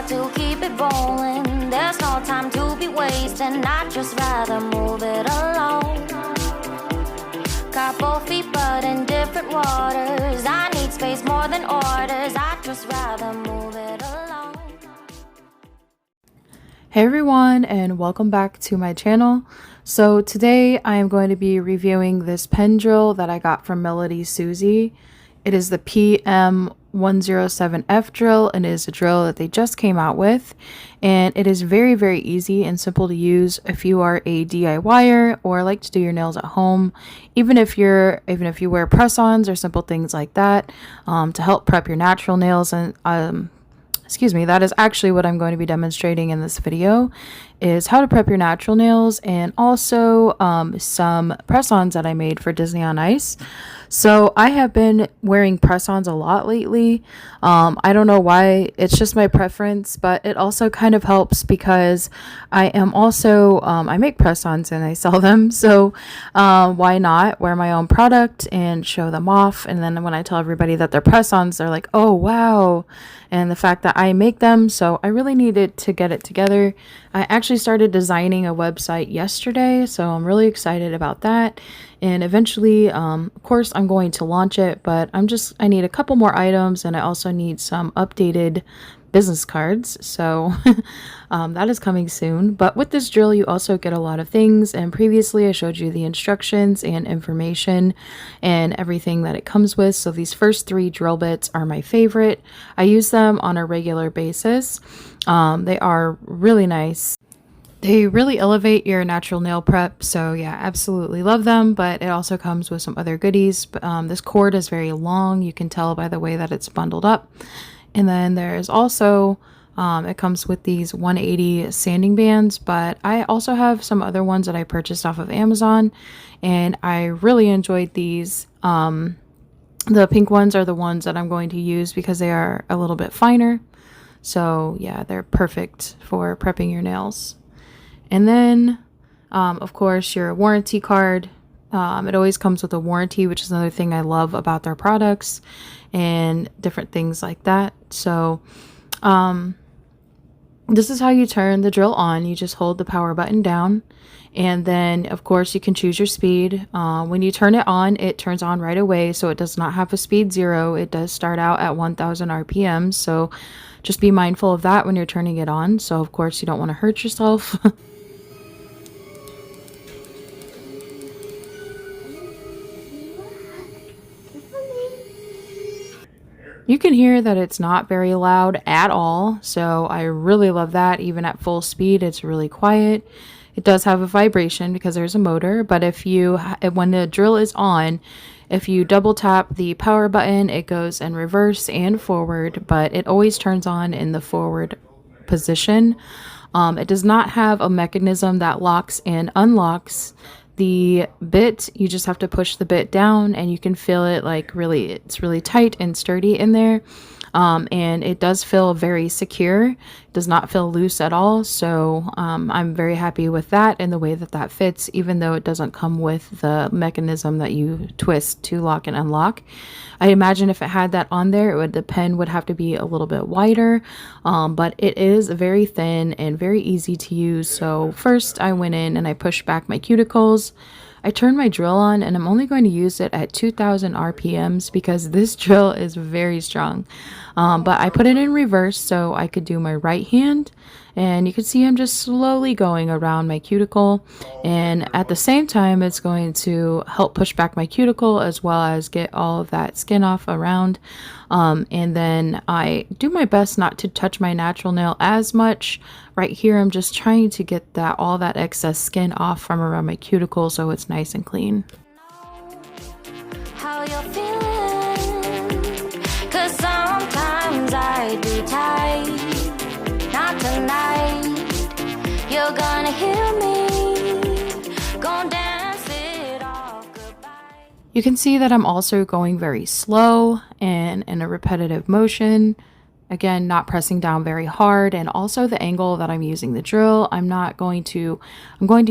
To keep it rolling, there's no time to be wasting. I'd just rather move it along. Got both feet but in different waters. I need space more than orders. I'd just rather move it along. Hey everyone, and welcome back to my channel. So today I am going to be reviewing this pen drill that I got from MelodySusie. It is the PM170F drill, and it is a drill that they just came out with, and it is very easy and simple to use if you are a DIYer or like to do your nails at home, even if you wear press-ons or simple things like that, to help prep your natural nails. And excuse me, that is actually what I'm going to be demonstrating in this video, is how to prep your natural nails, and also some press-ons that I made for Disney on Ice. So I have been wearing press-ons a lot lately. I don't know why, it's just my preference, but it also kind of helps because I am also, I make press-ons and I sell them. So why not wear my own product and show them off? And then when I tell everybody that they're press-ons, they're like, oh wow. And the fact that I make them, so I really needed to get it together. I actually started designing a website yesterday, so I'm really excited about that. And eventually, of course, I'm going to launch it, but I need a couple more items, and I also need some updated business cards, so that is coming soon. But with this drill you also get a lot of things, and previously I showed you the instructions and information and everything that it comes with. So these first 3 drill bits are my favorite. I use them on a regular basis. They are really nice. They really elevate your natural nail prep, so yeah, absolutely love them. But it also comes with some other goodies. This cord is very long, you can tell by the way that it's bundled up. And then there's also, it comes with these 180 sanding bands, but I also have some other ones that I purchased off of Amazon, and I really enjoyed these. The pink ones are the ones that I'm going to use because they are a little bit finer. So yeah, they're perfect for prepping your nails. And then, of course, your warranty card. It always comes with a warranty, which is another thing I love about their products and different things like that. So this is how you turn the drill on. You just hold the power button down, and then of course you can choose your speed. When you turn it on, it turns on right away, so it does not have a speed 0. It does start out at 1000 RPM, so just be mindful of that when you're turning it on. So of course you don't want to hurt yourself. You can hear that it's not very loud at all, so I really love that. Even at full speed, it's really quiet. It does have a vibration because there's a motor, but when the drill is on, if you double tap the power button, it goes in reverse and forward, but it always turns on in the forward position. It does not have a mechanism that locks and unlocks the bit. You just have to push the bit down, and you can feel it, like it's really tight and sturdy in there. And it does feel very secure. It does not feel loose at all. So I'm very happy with that and the way that that fits, even though it doesn't come with the mechanism that you twist to lock and unlock. I imagine if it had that on there, the pen would have to be a little bit wider, but it is very thin and very easy to use. So first I went in and I pushed back my cuticles. I turned my drill on, and I'm only going to use it at 2000 RPMs because this drill is very strong. But I put it in reverse so I could do my right hand, and you can see I'm just slowly going around my cuticle, and at the same time it's going to help push back my cuticle as well as get all of that skin off around. And then I do my best not to touch my natural nail as much. Right here I'm just trying to get all that excess skin off from around my cuticle so it's nice and clean. How you're feeling, 'cause sometimes I'd be tight, not tonight. You're gonna hear me, gonna dance it off goodbye. You can see that I'm also going very slow and in a repetitive motion. Again, not pressing down very hard, and also the angle that I'm using the drill, I'm going to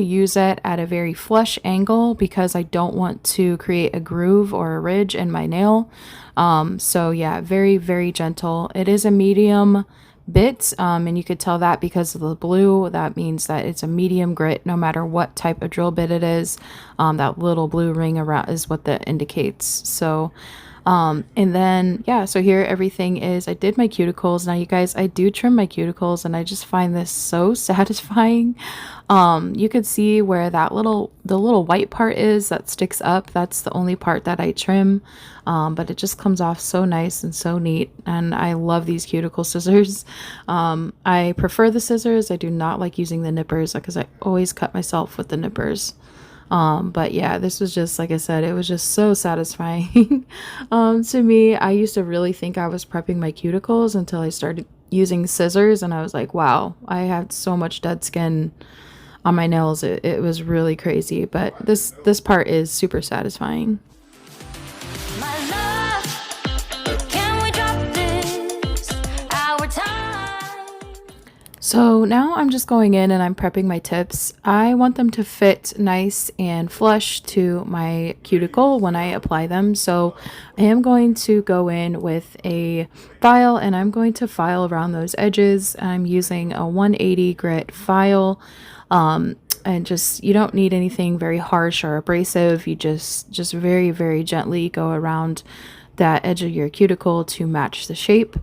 use it at a very flush angle because I don't want to create a groove or a ridge in my nail. So yeah, very, very gentle. It is a medium bit, and you could tell that because of the blue. That means that it's a medium grit no matter what type of drill bit it is. That little blue ring around is what that indicates. So and then, yeah, so here everything is, I did my cuticles. Now, you guys, I do trim my cuticles and I just find this so satisfying. You could see where the little white part is that sticks up. That's the only part that I trim. But it just comes off so nice and so neat. And I love these cuticle scissors. I prefer the scissors. I do not like using the nippers because I always cut myself with the nippers. But yeah, this was just, like I said, it was just so satisfying. To me, I used to really think I was prepping my cuticles until I started using scissors, and I was like, wow, I had so much dead skin on my nails. It was really crazy, but this part is super satisfying. My love, can we drop this? Our time. So now I'm just going in and I'm prepping my tips. I want them to fit nice and flush to my cuticle when I apply them. So I am going to go in with a file and I'm going to file around those edges. I'm using a 180 grit file. And just, you don't need anything very harsh or abrasive. You just very, very gently go around that edge of your cuticle to match the shape.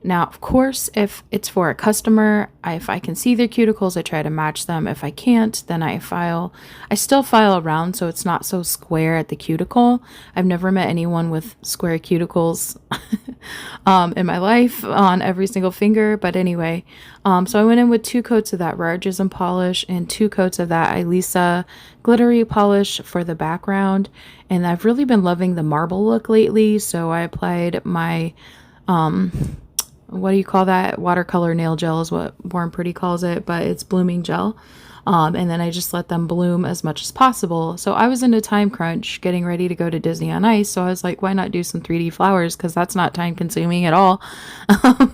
Now, of course, if it's for a customer, if I can see their cuticles, I try to match them. If I can't, then I still file around so it's not so square at the cuticle. I've never met anyone with square cuticles in my life on every single finger. But anyway, so I went in with 2 coats of that Rarism polish and 2 coats of that Elisa glittery polish for the background. And I've really been loving the marble look lately. So I applied my, what do you call that? Watercolor nail gel is what Born Pretty calls it, but it's blooming gel. And then I just let them bloom as much as possible. So I was in a time crunch getting ready to go to Disney on Ice. So I was like, why not do some 3D flowers? Because that's not time consuming at all.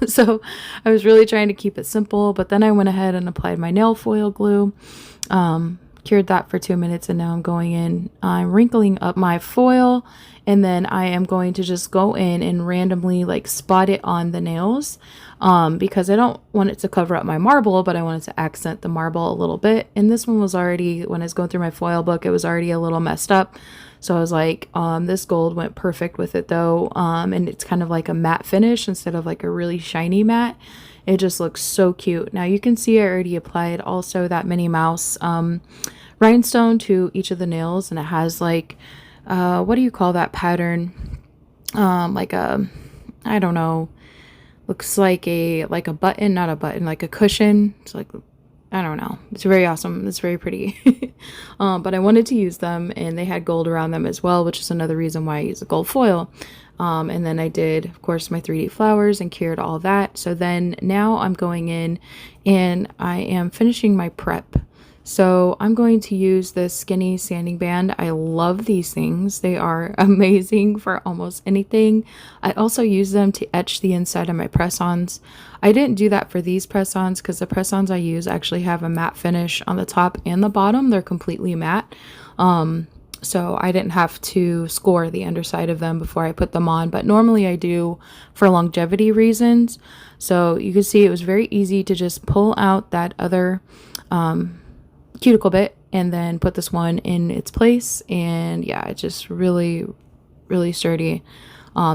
So I was really trying to keep it simple. But then I went ahead and applied my nail foil glue. Cured that for 2 minutes, and now I'm going in. I'm wrinkling up my foil, and then I am going to just go in and randomly like spot it on the nails, because I don't want it to cover up my marble, but I wanted to accent the marble a little bit. And this one was already, when I was going through my foil book, it was already a little messed up. So I was like, this gold went perfect with it though. And it's kind of like a matte finish instead of like a really shiny matte. It just looks so cute. Now you can see I already applied also that Minnie Mouse rhinestone to each of the nails, and it has like, what do you call that pattern? Like a, I don't know, looks like a button, not a button, like a cushion. It's like, I don't know. It's very awesome. It's very pretty. But I wanted to use them, and they had gold around them as well, which is another reason why I use a gold foil. And then I did, of course, my 3D flowers and cured all that. So then now I'm going in and I am finishing my prep. So I'm going to use this skinny sanding band. I love these things. They are amazing for almost anything. I also use them to etch the inside of my press-ons. I didn't do that for these press-ons because the press-ons I use actually have a matte finish on the top and the bottom. They're completely matte. So I didn't have to score the underside of them before I put them on, but normally I do for longevity reasons. So you can see it was very easy to just pull out that other cuticle bit and then put this one in its place. And yeah, it's just really, really sturdy.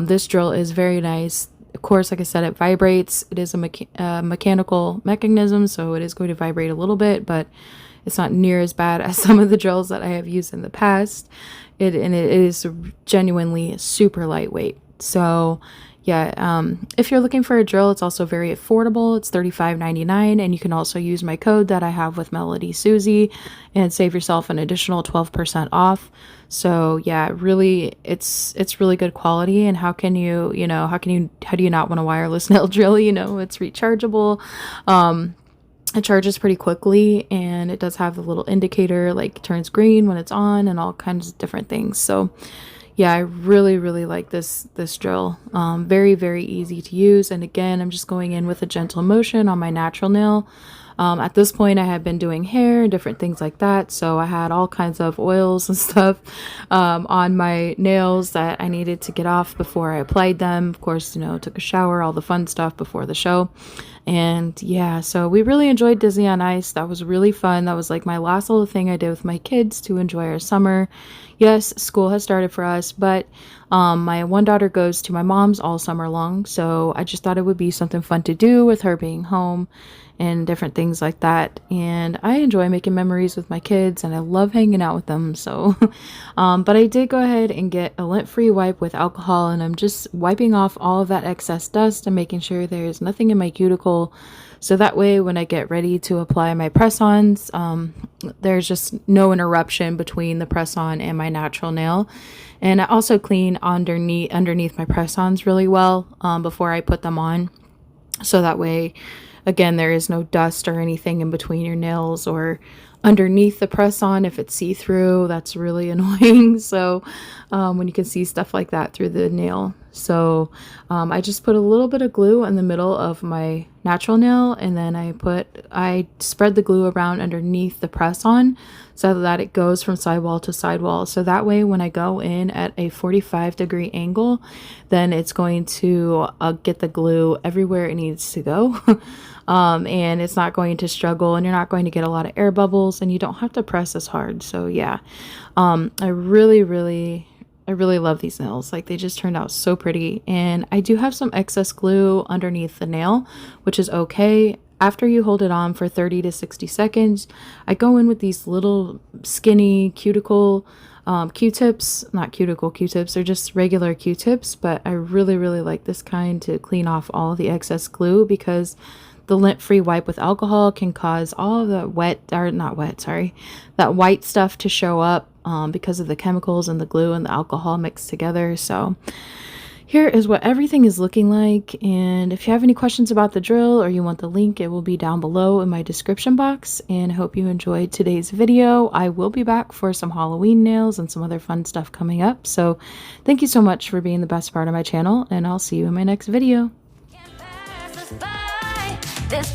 This drill is very nice. Of course, like I said, it vibrates. It is a mechanical mechanism, so it is going to vibrate a little bit, but it's not near as bad as some of the drills that I have used in the past. It is genuinely super lightweight. So yeah, if you're looking for a drill, it's also very affordable. It's $35.99, and you can also use my code that I have with MelodySusie and save yourself an additional 12% off. So yeah, really, it's really good quality. And how do you not want a wireless nail drill? It's rechargeable. It charges pretty quickly, and it does have the little indicator, like turns green when it's on and all kinds of different things. So yeah, I really like this drill. Very easy to use. And again, I'm just going in with a gentle motion on my natural nail. At this point, I had been doing hair and different things like that, so I had all kinds of oils and stuff on my nails that I needed to get off before I applied them. Of course, you know, took a shower, all the fun stuff before the show. And yeah, so we really enjoyed Disney on Ice. That was really fun. That was like my last little thing I did with my kids to enjoy our summer. Yes, school has started for us, but my one daughter goes to my mom's all summer long, so I just thought it would be something fun to do with her being home and different things like that. And I enjoy making memories with my kids, and I love hanging out with them. So but I did go ahead and get a lint-free wipe with alcohol, and I'm just wiping off all of that excess dust and making sure there's nothing in my cuticle, so that way when I get ready to apply my press-ons, there's just no interruption between the press-on and my natural nail. And I also clean underneath my press-ons really well before I put them on, so that way, again, there is no dust or anything in between your nails or underneath the press-on. If it's see-through, that's really annoying. So when you can see stuff like that through the nail. So I just put a little bit of glue in the middle of my natural nail, and then I spread the glue around underneath the press-on so that it goes from sidewall to sidewall. So that way when I go in at a 45-degree angle, then it's going to get the glue everywhere it needs to go. And it's not going to struggle, and you're not going to get a lot of air bubbles, and you don't have to press as hard. So yeah, I really love these nails. Like, they just turned out so pretty. And I do have some excess glue underneath the nail, which is okay. After you hold it on for 30 to 60 seconds, I go in with these little skinny cuticle Q-tips, not cuticle Q-tips, they're just regular Q-tips, but I really like this kind to clean off all the excess glue, because the lint-free wipe with alcohol can cause all of the that white stuff to show up because of the chemicals and the glue and the alcohol mixed together. So here is what everything is looking like. And if you have any questions about the drill or you want the link, it will be down below in my description box. And I hope you enjoyed today's video. I will be back for some Halloween nails and some other fun stuff coming up. So thank you so much for being the best part of my channel, and I'll see you in my next video. This